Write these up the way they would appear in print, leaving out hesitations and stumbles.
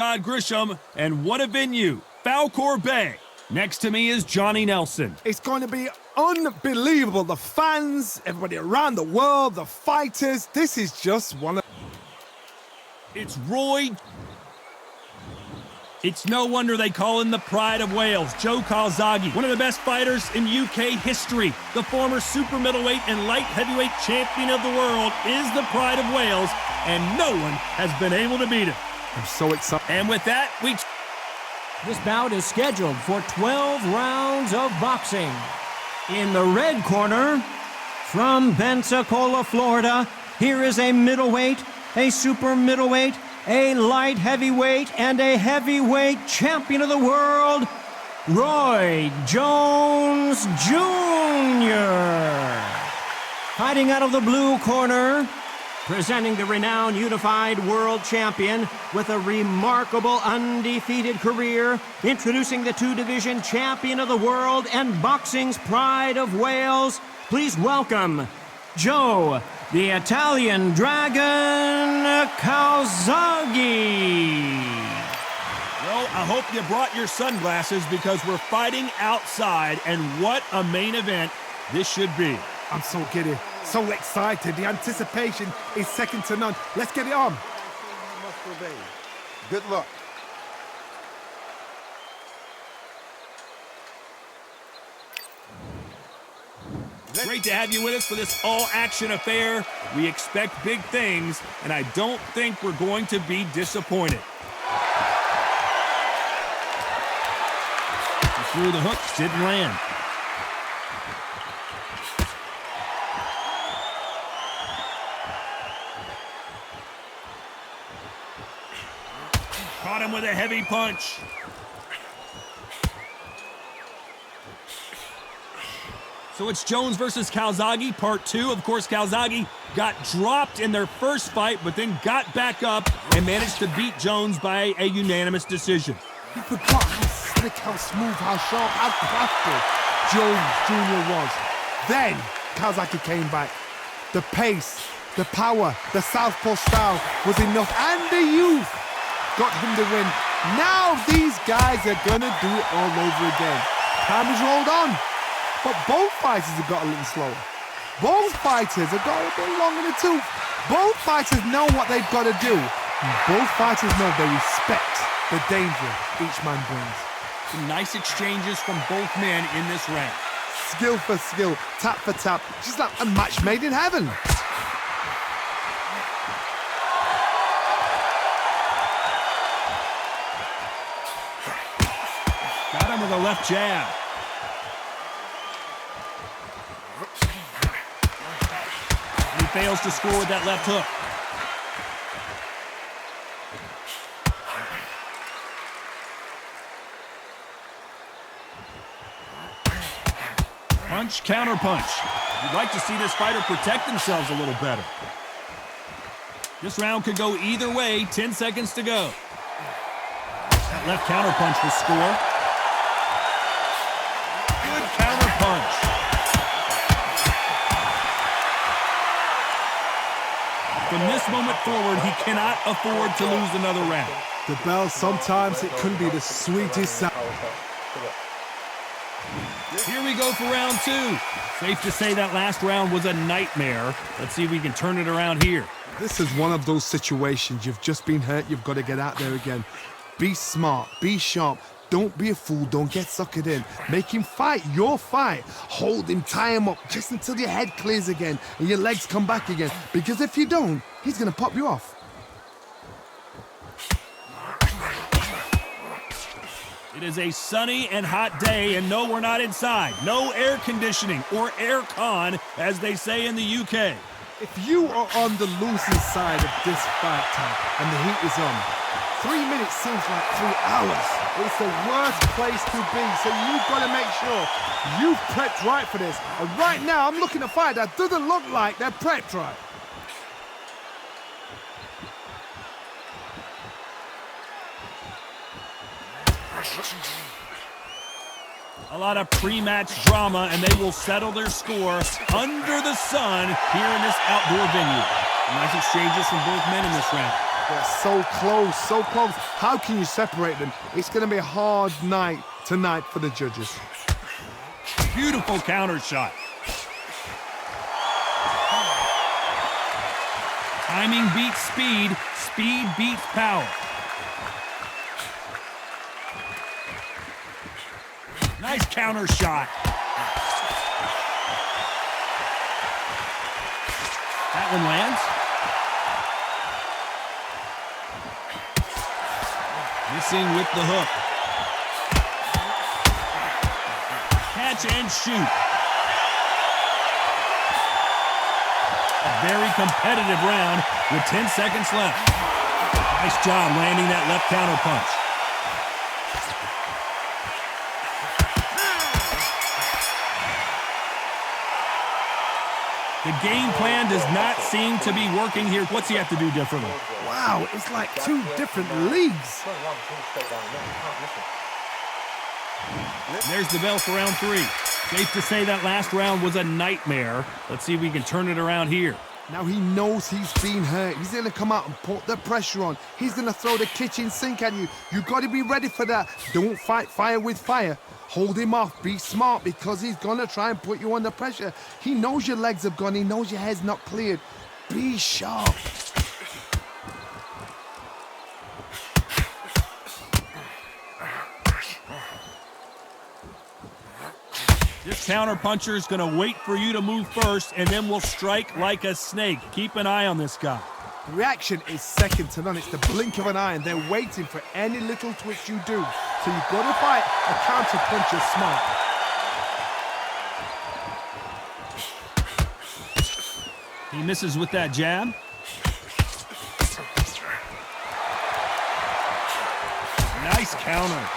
Todd Grisham, and what a venue, Falkor Bay. Next to me is Johnny Nelson. It's going to be unbelievable. The fans, everybody around the world, the fighters. This is just one of... It's Roy. It's no wonder they call him the Pride of Wales, Joe Calzaghe, one of the best fighters in UK history. The former super middleweight and light heavyweight champion of the world is the Pride of Wales, and no one has been able to beat him. I'm so excited. And with that, This bout is scheduled for 12 rounds of boxing. In the red corner, from Pensacola, Florida, here is a middleweight, a super middleweight, a light heavyweight, and a heavyweight champion of the world, Roy Jones Jr. Fighting out of the blue corner, presenting the renowned unified world champion with a remarkable undefeated career, introducing the two-division champion of the world and boxing's Pride of Wales, please welcome Joe, the Italian Dragon Calzaghe. Well, I hope you brought your sunglasses because we're fighting outside, and what a main event this should be. I'm so giddy, so excited. The anticipation is second to none. Let's get it on. Good luck. Great to have you with us for this all-action affair. We expect big things, and I don't think we're going to be disappointed. He threw the hooks, didn't land. Caught him with a heavy punch. So it's Jones versus Calzaghe, part 2. Of course, Calzaghe got dropped in their first fight, but then got back up and managed to beat Jones by a unanimous decision. You forgot how slick, how smooth, how sharp, how crafty Jones Jr. was. Then Calzaghe came back. The pace, the power, the southpaw style was enough, and the youth got him the win. Now these guys are gonna do it all over again. Time has rolled on, but both fighters have got a little slower. Both fighters have got a bit long in the tooth. Both fighters know what they've got to do. And both fighters know they respect the danger each man brings. Some nice exchanges from both men in this round. Skill for skill, tap for tap, just like a match made in heaven. Got him with a left jab. He fails to score with that left hook. Punch, counter punch. You'd like to see this fighter protect themselves a little better. This round could go either way, 10 seconds to go. That left counter punch will score. Good counter punch. From this moment forward, he cannot afford to lose another round. The bell, sometimes it can be the sweetest sound. Here we go for round 2. Safe to say that last round was a nightmare. Let's see if we can turn it around here. This is one of those situations. You've just been hurt. You've got to get out there again. Be smart. Be sharp. Don't be a fool. Don't get suckered in. Make him fight your fight. Hold him, tie him up just until your head clears again and your legs come back again. Because if you don't, he's going to pop you off. It is a sunny and hot day, and no, we're not inside. No air conditioning or air con, as they say in the UK. If you are on the losing side of this fight time and the heat is on, 3 minutes seems like 3 hours. It's the worst place to be, so you've got to make sure you've prepped right for this. And right now, I'm looking at a fight that doesn't look like they're prepped right. A lot of pre-match drama, and they will settle their score under the sun here in this outdoor venue. Nice exchanges from both men in this round. They're so close, so close. How can you separate them? It's going to be a hard night tonight for the judges. Beautiful counter shot. Timing beats speed. Speed beats power. Nice counter shot. That one lands. Missing with the hook. Catch and shoot. A very competitive round with 10 seconds left. Nice job landing that left counter punch. The game plan does not seem to be working here. What's he have to do differently? Wow, it's like two different leagues. There's the bell for round 3. Safe to say that last round was a nightmare. Let's see if we can turn it around here. Now he knows he's been hurt. He's going to come out and put the pressure on. He's going to throw the kitchen sink at you. You've got to be ready for that. Don't fight fire with fire. Hold him off. Be smart because he's going to try and put you under pressure. He knows your legs have gone. He knows your head's not cleared. Be sharp. This counter puncher is going to wait for you to move first, and then will strike like a snake. Keep an eye on this guy. Reaction is second to none. It's the blink of an eye, and they're waiting for any little twitch you do. So you've got to fight a counter puncher smart. He misses with that jab. Nice counter.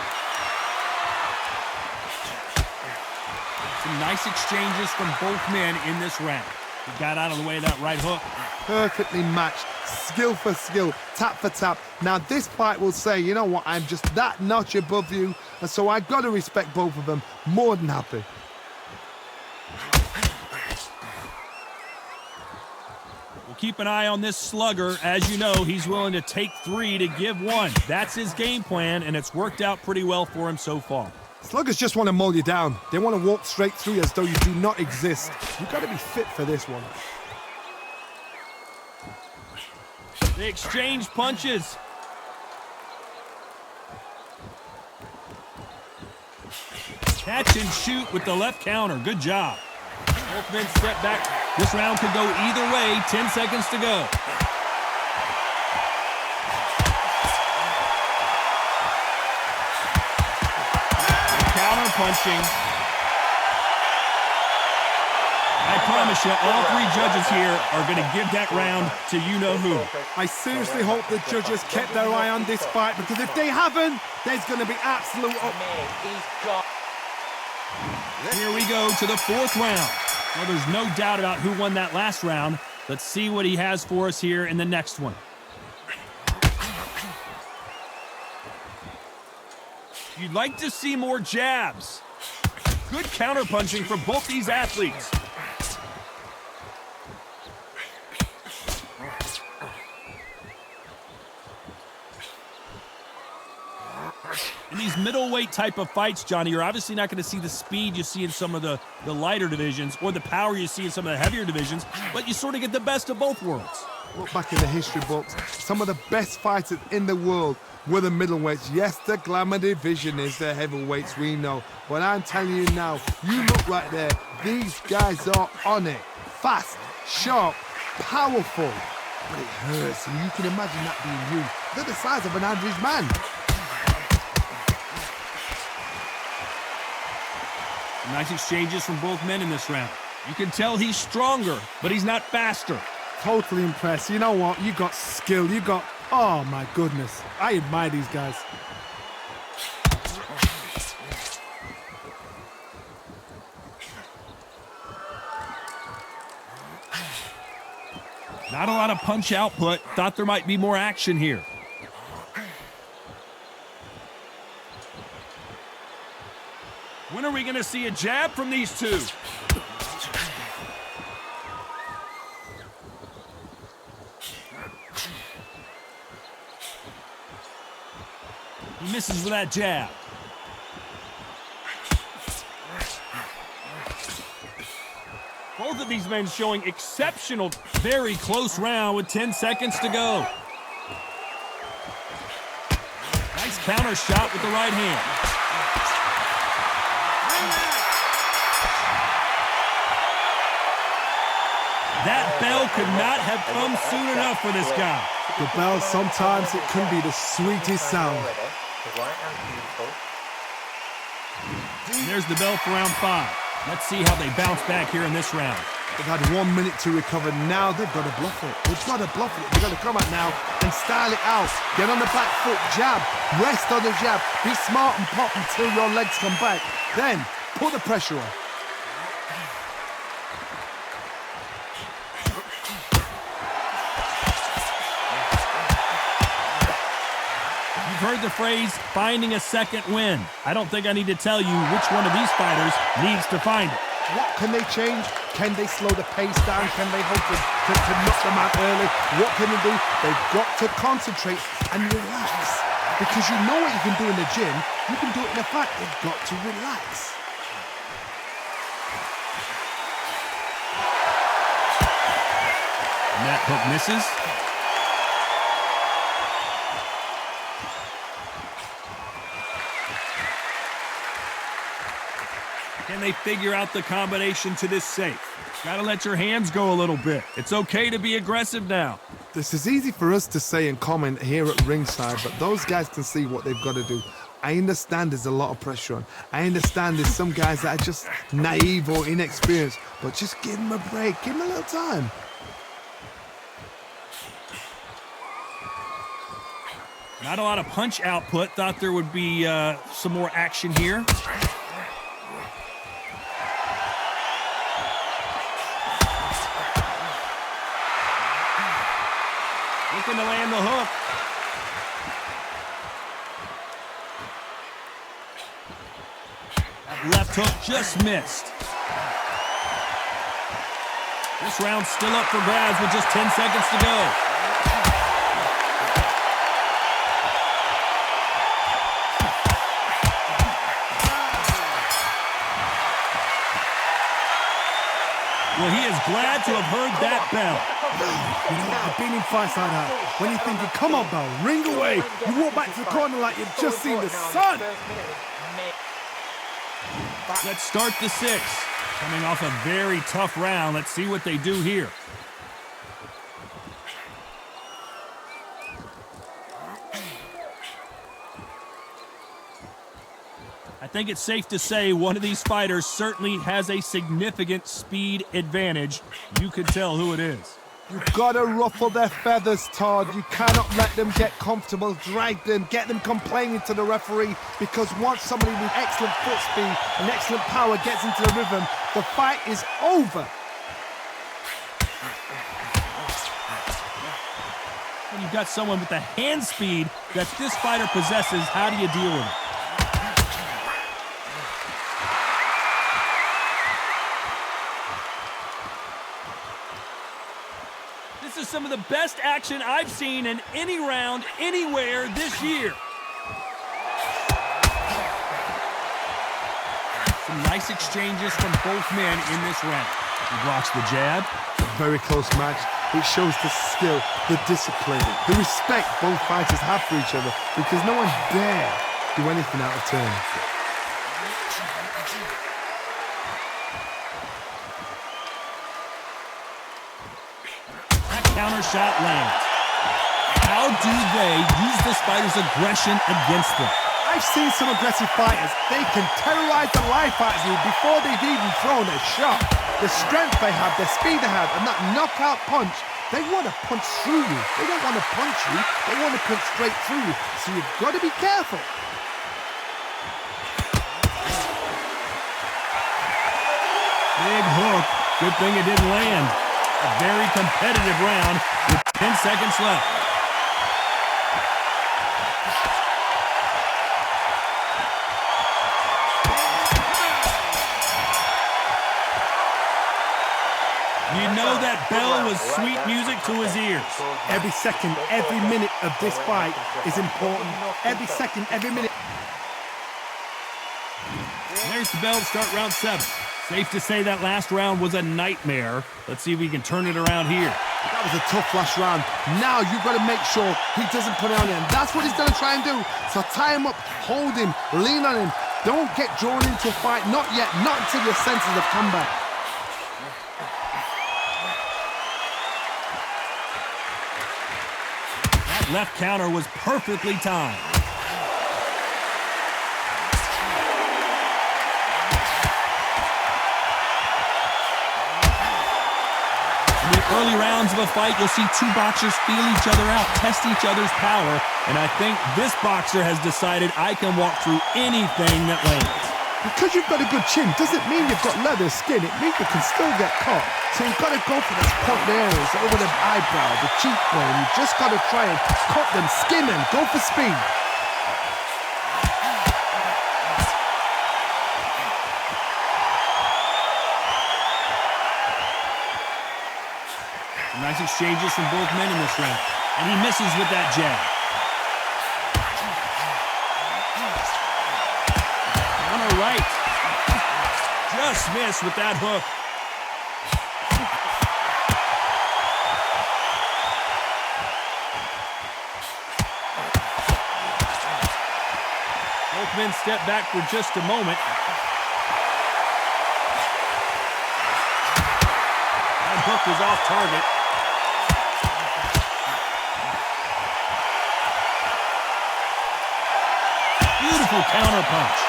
Some nice exchanges from both men in this round. He got out of the way of that right hook. Perfectly matched, skill for skill, tap for tap. Now this fight will say, you know what, I'm just that notch above you, and so I've got to respect both of them. More than happy. We'll keep an eye on this slugger. As you know, he's willing to take 3 to give 1. That's his game plan, and it's worked out pretty well for him so far. Sluggers just want to mull you down. They want to walk straight through you as though you do not exist. You've got to be fit for this one. They exchange punches. Catch and shoot with the left counter. Good job. Both men step back. This round could go either way. 10 seconds to go. Counter punching. I promise you, all 3 judges here are going to give that round to you-know-who. I seriously hope the judges kept their eye on this fight, because if they haven't, there's going to be absolute... Here we go to the 4th round. Well, there's no doubt about who won that last round. Let's see what he has for us here in the next one. You'd like to see more jabs. Good counterpunching from both these athletes. In these middleweight type of fights, Johnny, you're obviously not going to see the speed you see in some of the lighter divisions or the power you see in some of the heavier divisions, but you sort of get the best of both worlds. Look back in the history books. Some of the best fighters in the world were the middleweights. Yes, the glamour division is the heavyweights, we know. But I'm telling you now, you look right there. These guys are on it. Fast, sharp, powerful. But it hurts, and you can imagine that being you. They're the size of an average man. Nice exchanges from both men in this round. You can tell he's stronger, but he's not faster. Totally impressed. You know what? You got skill. You got... Oh, my goodness. I admire these guys. Not a lot of punch output. Thought there might be more action here. When are we going to see a jab from these two? He misses with that jab. Both of these men showing exceptional, very close round with 10 seconds to go. Nice counter shot with the right hand. That bell could not have come soon enough for this guy. The bell, sometimes it can be the sweetest sound. And there's the bell for round 5. Let's see how they bounce back here in this round. They've had 1 minute to recover. Now they've got to bluff it. They've got to bluff it. They've got to come out now and style it out. Get on the back foot, jab, rest on the jab. Be smart and pop until your legs come back. Then put the pressure on. You've heard the phrase, finding a second win. I don't think I need to tell you which one of these fighters needs to find it. What can they change? Can they slow the pace down? Can they hope to knock them out early? What can they do? They've got to concentrate and relax. Because you know what you can do in the gym, you can do it in a fight. They've got to relax. And that hook misses. Can they figure out the combination to this safe? Gotta let your hands go a little bit. It's okay to be aggressive now. This is easy for us to say and comment here at ringside, but those guys can see what they've got to do. I understand there's a lot of pressure on. I understand there's some guys that are just naive or inexperienced, but just give them a break. Give them a little time. Not a lot of punch output. Thought there would be some more action here. Looking to land the hook. That left hook just missed. This round's still up for grabs with just 10 seconds to go. Well, he is glad to have heard that bell. You know, I've been in fights like that. When you're thinking, come on, bell, ring away. You walk back to the corner like you've just seen the sun. Let's start the 6th. Coming off a very tough round. Let's see what they do here. I think it's safe to say one of these fighters certainly has a significant speed advantage. You can tell who it is. You've got to ruffle their feathers, Todd. You cannot let them get comfortable, drag them, get them complaining to the referee, because once somebody with excellent foot speed and excellent power gets into the rhythm, the fight is over. When you've got someone with the hand speed that this fighter possesses, how do you deal with it? This is some of the best action I've seen in any round, anywhere this year. Some nice exchanges from both men in this round. He blocks the jab. A very close match. It shows the skill, the discipline, the respect both fighters have for each other, because no one dare do anything out of turn. Counter shot lands. How do they use this fighter's aggression against them? I've seen some aggressive fighters. They can terrorize the life out of you before they've even thrown a shot. The strength they have, the speed they have, and that knockout punch, they want to punch through you. They don't want to punch you. They want to punch straight through you. So you've got to be careful. Big hook. Good thing it didn't land. A very competitive round with 10 seconds left. You know that bell was sweet music to his ears. Every second, every minute of this fight is important. Every second, every minute. There's the bell to start round 7. Safe to say that last round was a nightmare. Let's see if we can turn it around here. That was a tough last round. Now you've got to make sure he doesn't put it on you, and that's what he's going to try and do. So tie him up, hold him, lean on him. Don't get drawn into a fight. Not yet. Not until your senses have come back. That left counter was perfectly timed. In the early rounds of a fight, you'll see two boxers feel each other out, test each other's power, and I think this boxer has decided I can walk through anything that lands. Because you've got a good chin doesn't mean you've got leather skin. It means you can still get caught. So you've got to go for those point areas over the eyebrow, the cheekbone. You've just got to try and cut them, skin them, go for speed. Nice exchanges from both men in this round. And he misses with that jab. Counter right. Just missed with that hook. Both men step back for just a moment. That hook was off target. Beautiful counter punch.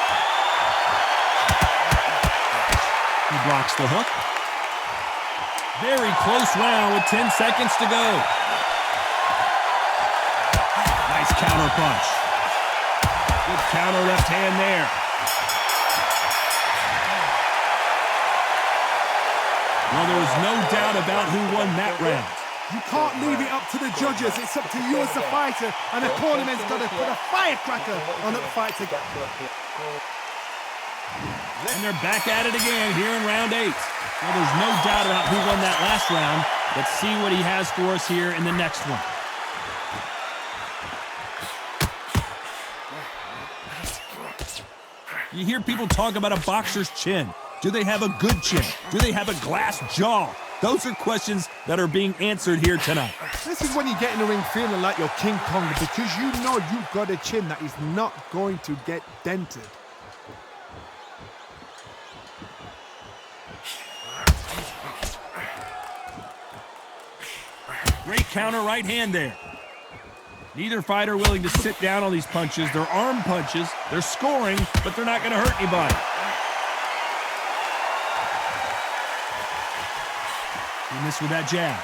He blocks the hook. Very close round with 10 seconds to go. Nice counter punch. Good counter left hand there. Well, there was no doubt about who won that round. You can't leave it up to the judges. It's up to you as the fighter, and the cornerman's got to put a firecracker on that fight to get. And they're back at it again here in round 8. Well, there's no doubt about who won that last round. Let's see what he has for us here in the next one. You hear people talk about a boxer's chin. Do they have a good chin? Do they have a glass jaw? Those are questions that are being answered here tonight. This is when you get in the ring feeling like you're King Kong, because you know you've got a chin that is not going to get dented. Great counter right hand there. Neither fighter willing to sit down on these punches. They're arm punches. They're scoring, but they're not going to hurt anybody. He missed with that jab.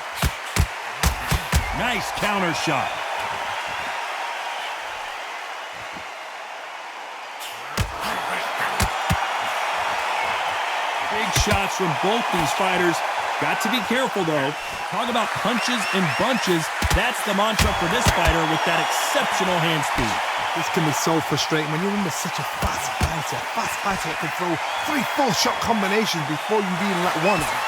Nice counter shot. Big shots from both these fighters. Got to be careful, though. Talk about punches and bunches. That's the mantra for this fighter with that exceptional hand speed. This can be so frustrating when you're under such a fast fighter. Fast fighter that can throw 3-4 shot combinations before you've even let one of them.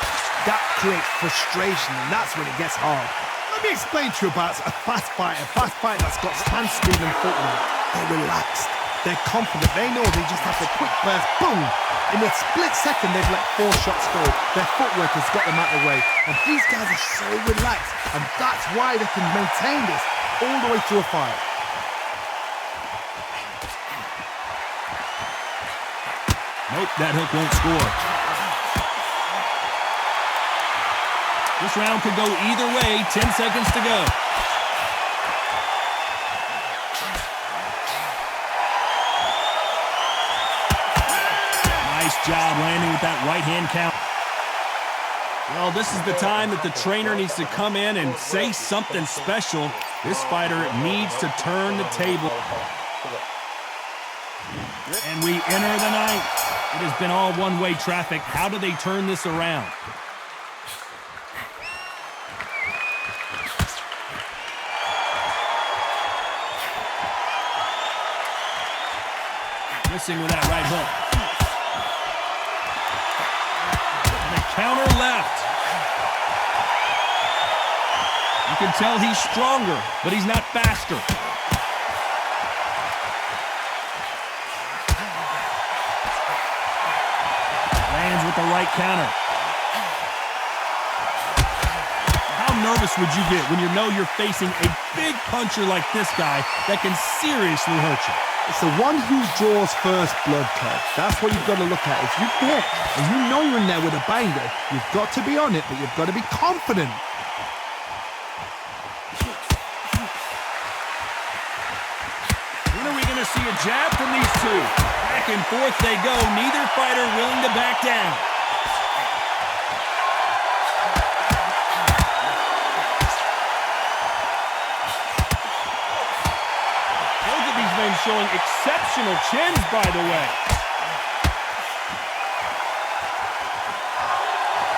That creates frustration, and that's when it gets hard. Let me explain to you about a fast fighter that's got stand speed and footwork. They're relaxed. They're confident. They know they just have a quick burst, boom. In a split second, they've let 4 shots go. Their footwork has got them out of the way. And these guys are so relaxed, and that's why they can maintain this all the way through a fight. Nope, that hook won't score. This round could go either way. 10 seconds to go. Nice job landing with that right hand count. Well, this is the time that the trainer needs to come in and say something special. This fighter needs to turn the table. And we enter the ninth. It has been all one-way traffic. How do they turn this around? Missing with that right hook. And a counter left. can tell he's stronger, but he's not faster. Lands with the right counter. How nervous would you get when you know you're facing a big puncher like this guy that can seriously hurt you? It's the one who draws first blood, Kev. That's what you've got to look at. If you hit and you know you're in there with a banger, you've got to be on it, but you've got to be confident. When are we going to see a jab from these two? Back and forth they go, neither fighter willing to back down. Showing exceptional chins, by the way.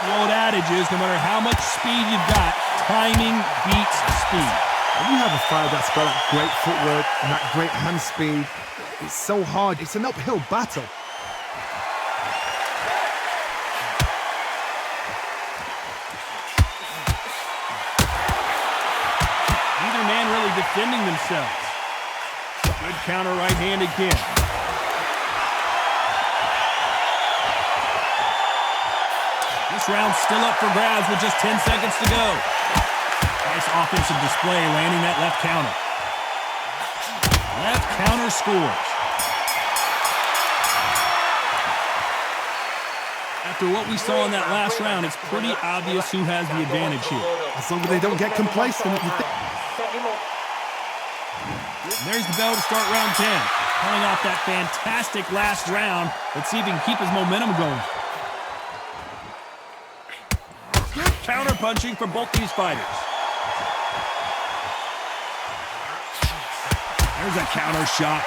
The old adage is, no matter how much speed you've got, timing beats speed. When you have a fighter that's got that great footwork and that great hand speed, it's so hard. It's an uphill battle. Neither man really defending themselves. Good counter right hand again. This round's still up for grabs with just 10 seconds to go. Nice offensive display, landing that left counter. Left counter scores. After what we saw in that last round, it's pretty obvious who has the advantage here. As long as they don't get complacent. There's the bell to start round 10. Coming off that fantastic last round. Let's see if he can keep his momentum going. Good counter punching for both these fighters. There's a counter shot.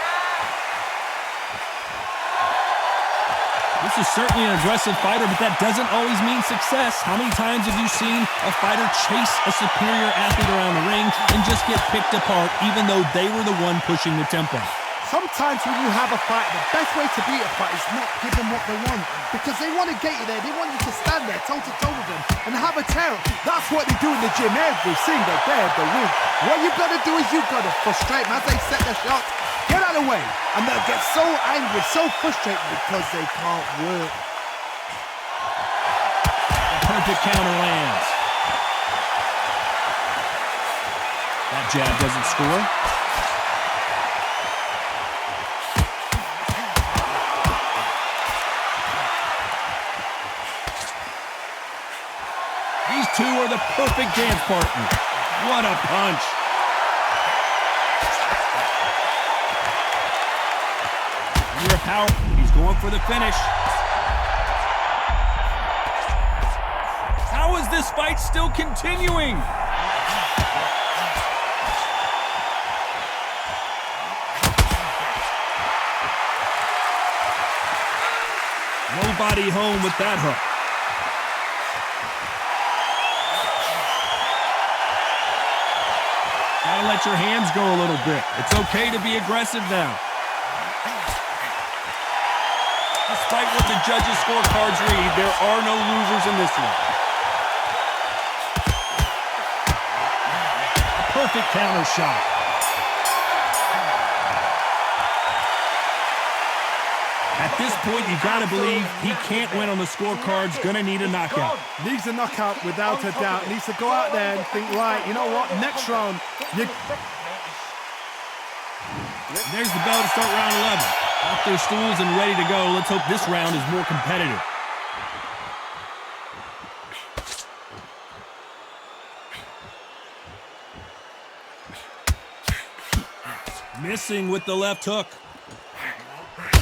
This is certainly an aggressive fighter, but that doesn't always mean success. How many times have you seen a fighter chase a superior athlete around the ring and just get picked apart even though they were the one pushing the tempo? Sometimes when you have a fight, the best way to beat a fight is not give them what they want, because they want to get you there. They want you to stand there toe-to-toe with them and have a tear. That's what they do in the gym every single day of the week. What you've got to do is you've got to frustrate them as they set their shots. Get out of the way, and they'll get so angry, so frustrated because they can't work. The perfect counter lands. That jab doesn't score. These two are the perfect dance partners. What a punch. You're a power. He's going for the finish. How is this fight still continuing? Nobody home with that hook. Gotta let your hands go a little bit. It's okay to be aggressive now. Despite what the judges' scorecards read, there are no losers in this one. A perfect counter shot. At this point, you gotta believe he can't win on the scorecards. Gonna need a knockout. Needs a knockout without a doubt. Needs to go out there and think, right, you know what, next round, There's the bell to start round 11. Off their stools and ready to go. Let's hope this round is more competitive. Missing with the left hook.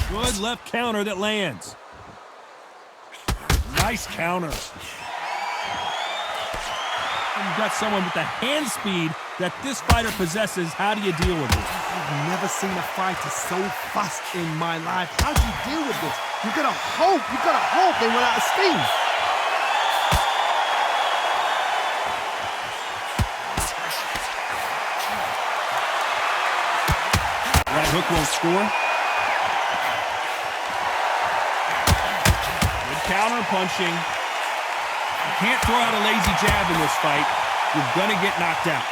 Good left counter that lands. Nice counter. And you've got someone with the hand speed that this fighter possesses. How do you deal with it? I've never seen a fighter so fast in my life. How do you deal with this? You've got to hope they run out of steam. Right hook won't score. Good counter punching. You can't throw out a lazy jab in this fight. you're going to get knocked out.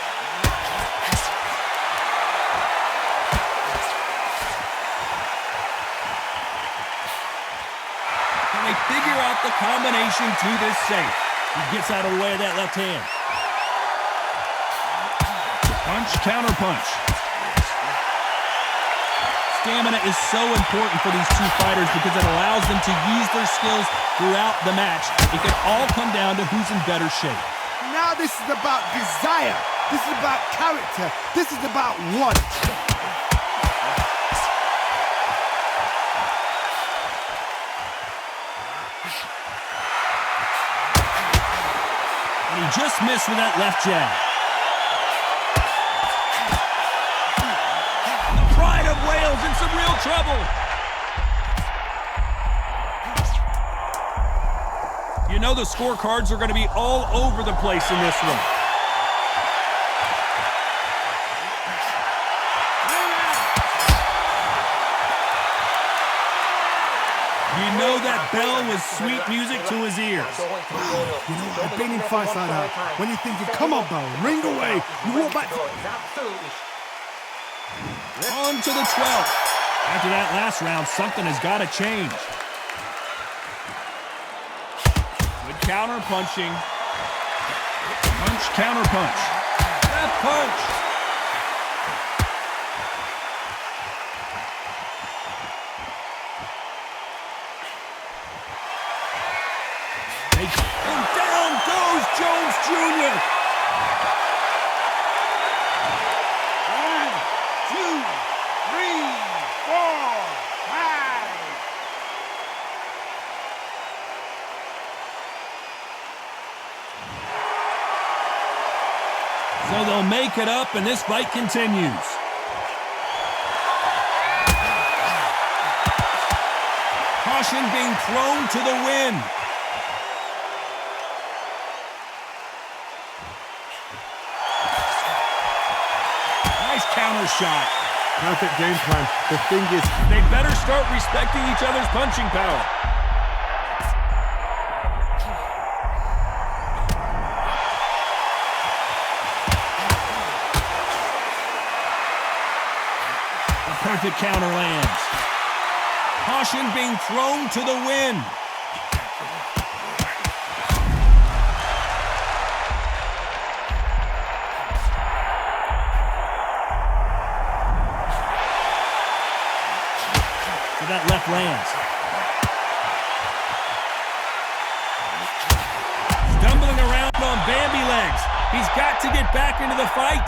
Can they figure out the combination to this safe? He gets out of the way of that left hand. Punch, counter punch. Stamina is so important for these two fighters because it allows them to use their skills throughout the match. It can all come down to who's in better shape. Now this is about desire. This is about character. This is about want. And he just missed with that left jab. Pride of Wales in some real trouble. You know the scorecards are going to be all over the place in this one. You know that bell was sweet music to his ears. You know, I've been in fights like that. When you're thinking, come on, bell, ring away. You walk back. On to the 12th. After that last round, something has got to change. Good counter punching. Punch, counter punch. Left punch. And down goes Jones Jr. 1, 2, 3, 4, 5. So they'll make it up, and this fight continues. Caution being thrown to the wind. Nice counter shot. Perfect game plan. The thing is, They better start respecting each other's punching power. A perfect counter lands. Caution being thrown to the wind. So that left lands. Stumbling around on Bambi legs. He's got to get back into the fight.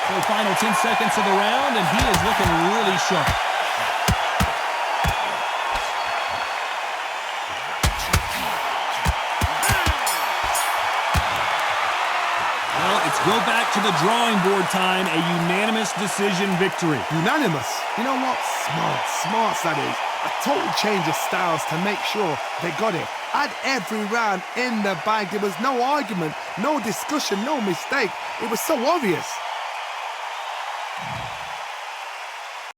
So final 10 seconds of the round, and he is looking really sharp. Well, it's go back to the drawing board time, a unanimous decision victory. unanimous. You know what? Smart that is. A total change of styles to make sure they got it. Had every round in the bag. There was no argument, no discussion, no mistake. It was so obvious.